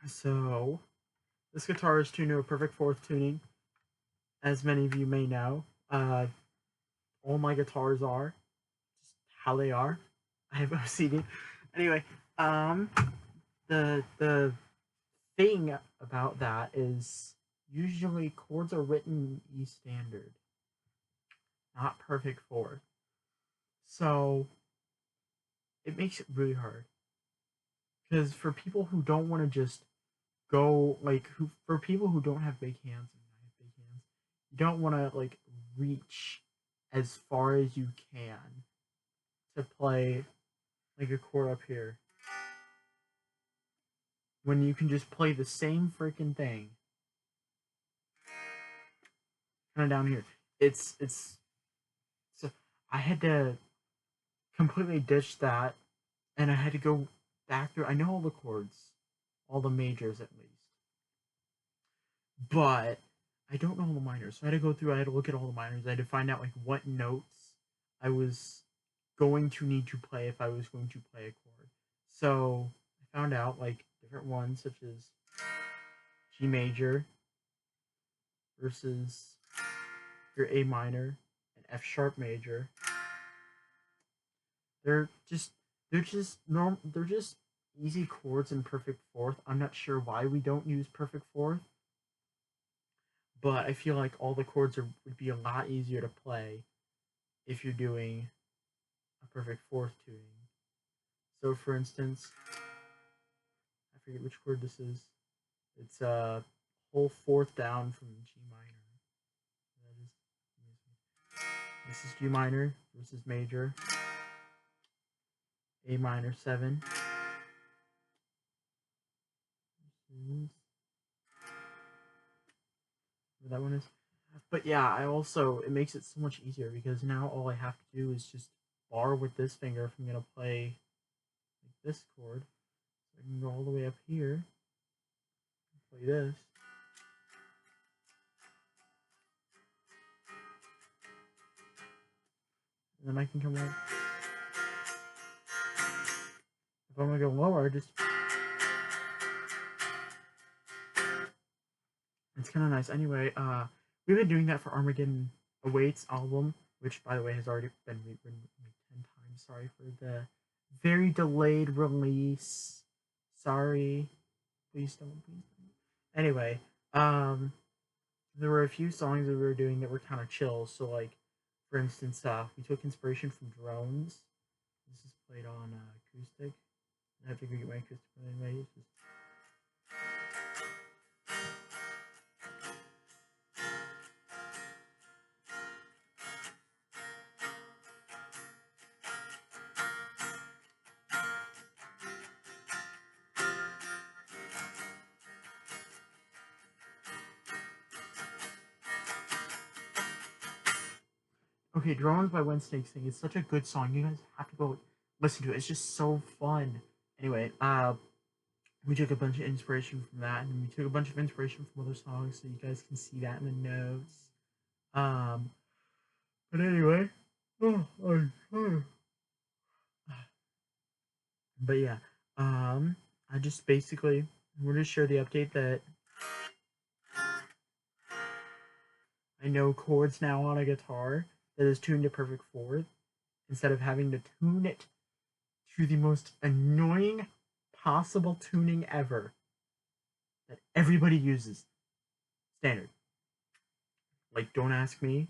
So, this guitar is tuned to a perfect fourth tuning, as many of you may know. All my guitars are just how they are. I have OCD. Anyway, um, the thing about that is usually chords are written in E standard, not perfect fourth. So it makes it really hard because for people who don't want to just go like who for people who don't have big hands and I have big hands, you don't want to like reach as far as you can to play like a chord up here when you can just play the same freaking thing kind of down here. It's so I had to completely ditch that and I had to go back through. I know all the chords, all the majors at least, but I don't know all the minors. So I had to go through. I had to look at all the minors. I had to find out like what notes I was going to need to play if I was going to play a chord. So I found out like different ones such as G major versus your A minor and F sharp major. They're just they're just easy chords in perfect fourth. I'm not sure why we don't use perfect fourth, but I feel like all the chords would be a lot easier to play if you're doing a perfect fourth tuning. So for instance, I forget which chord this is. It's a whole fourth down from G minor. That is, this is G minor versus major. A minor 7. Where that one is. But yeah, I also it makes it so much easier because now all I have to do is just bar with this finger if I'm gonna play like this chord. So I can go all the way up here, play this. And then I can come up. If I'm gonna go lower, just it's kind of nice. Anyway, we've been doing that for Armageddon Awaits album, which by the way has already been rewritten 10 times. Sorry for the very delayed release. Sorry. Please don't. Please don't. Anyway, there were a few songs that we were doing that were kind of chill. So like, for instance, we took inspiration from drones. This is played on acoustic. I have to go get my acoustic, but anyway, it's just okay. Drones by Wednesday Sing. It's such a good song. You guys have to go listen to it. It's just so fun. Anyway, we took a bunch of inspiration from that, and we took a bunch of inspiration from other songs, so you guys can see that in the notes. Um, but anyway, but yeah, I just basically want to share the update that I know chords now on a guitar that is tuned to perfect fourth instead of having to tune it to the most annoying possible tuning ever that everybody uses. Standard. Like, don't ask me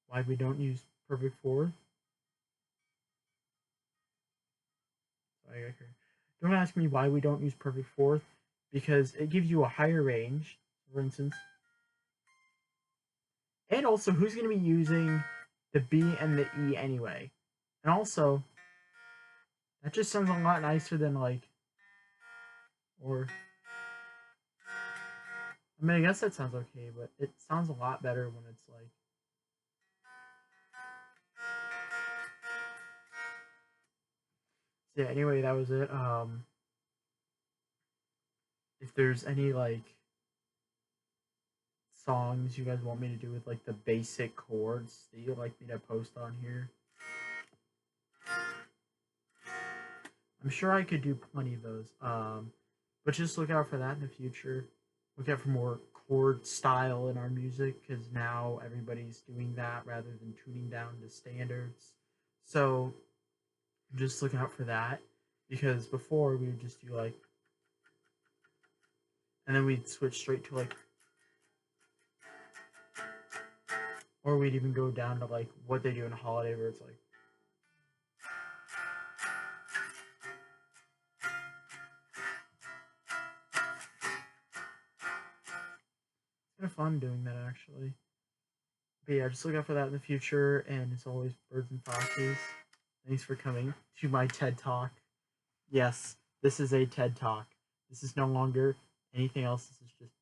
why we don't use perfect fourth. Don't ask me why we don't use perfect fourth because it gives you a higher range, for instance. And also, who's going to be using the B and the E anyway? And also, that just sounds a lot nicer than like, or I mean, I guess that sounds okay, but it sounds a lot better when it's like. So yeah. Anyway, that was it. If there's any like songs you guys want me to do with like the basic chords that you'd like me to post on here, I'm sure I could do plenty of those. But just look out for that in the future. Look out for more chord style in our music because now everybody's doing that rather than tuning down to standards. So just look out for that because before we would just do like, and then we'd switch straight to like, or we'd even go down to like what they do in a holiday where it's like, it's kind of fun doing that actually. But yeah, just look out for that in the future. And as always, birds and foxes. Thanks for coming to my TED Talk. Yes, this is a TED Talk. This is no longer anything else. This is just